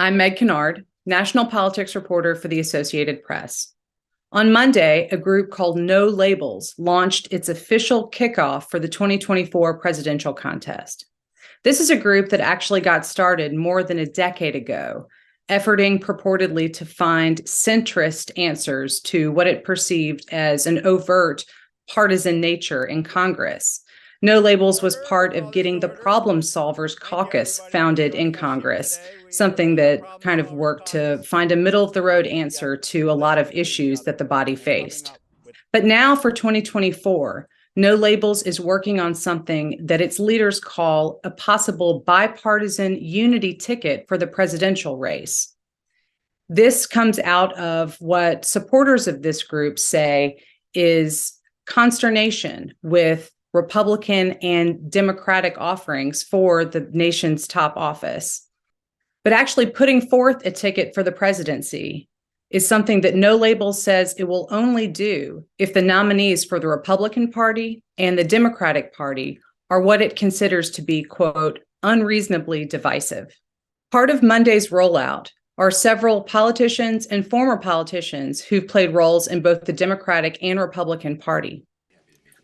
I'm Meg Kennard, national politics reporter for the Associated Press. On Monday, a group called No Labels launched its official kickoff for the 2024 presidential contest. This is a group that actually got started more than a decade ago, efforting purportedly to find centrist answers to what it perceived as an overt partisan nature in Congress. No Labels was part of getting the Problem Solvers Caucus founded in Congress, something that kind of worked to find a middle-of-the-road answer to a lot of issues that the body faced. But now for 2024, No Labels is working on something that its leaders call a possible bipartisan unity ticket for the presidential race. This comes out of what supporters of this group say is consternation with Republican and Democratic offerings for the nation's top office. But actually putting forth a ticket for the presidency is something that No Labels says it will only do if the nominees for the Republican Party and the Democratic Party are what it considers to be, quote, unreasonably divisive. Part of Monday's rollout are several politicians and former politicians who've played roles in both the Democratic and Republican Party.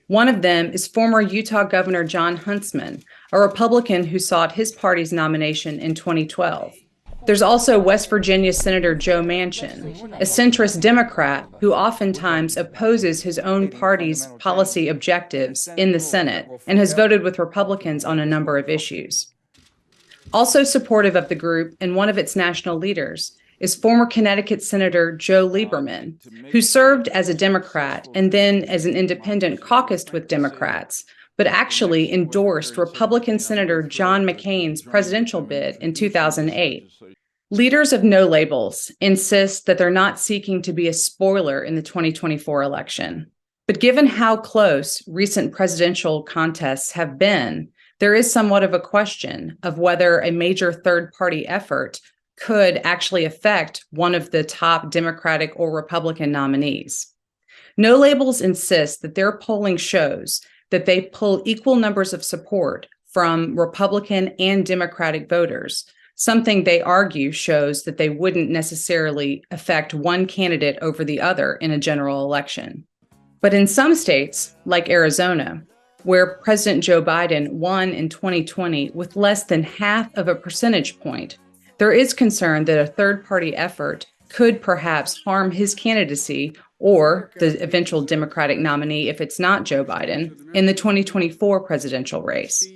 One of them is former Utah Governor Jon Huntsman, a Republican who sought his party's nomination in 2012. There's also West Virginia Senator Joe Manchin, a centrist Democrat who oftentimes opposes his own party's policy objectives in the Senate and has voted with Republicans on a number of issues. Also supportive of the group and one of its national leaders is former Connecticut Senator Joe Lieberman, who served as a Democrat and then as an independent caucused with Democrats, but actually endorsed Republican Senator John McCain's presidential bid in 2008. Leaders of No Labels insist that they're not seeking to be a spoiler in the 2024 election. But given how close recent presidential contests have been, there is somewhat of a question of whether a major third-party effort could actually affect one of the top Democratic or Republican nominees. No Labels insists that their polling shows that they pull equal numbers of support from Republican and Democratic voters, something they argue shows that they wouldn't necessarily affect one candidate over the other in a general election. But in some states, like Arizona, where President Joe Biden won in 2020 with less than half of a percentage point, there is concern that a third-party effort could perhaps harm his candidacy or the eventual Democratic nominee, if it's not Joe Biden, in the 2024 presidential race.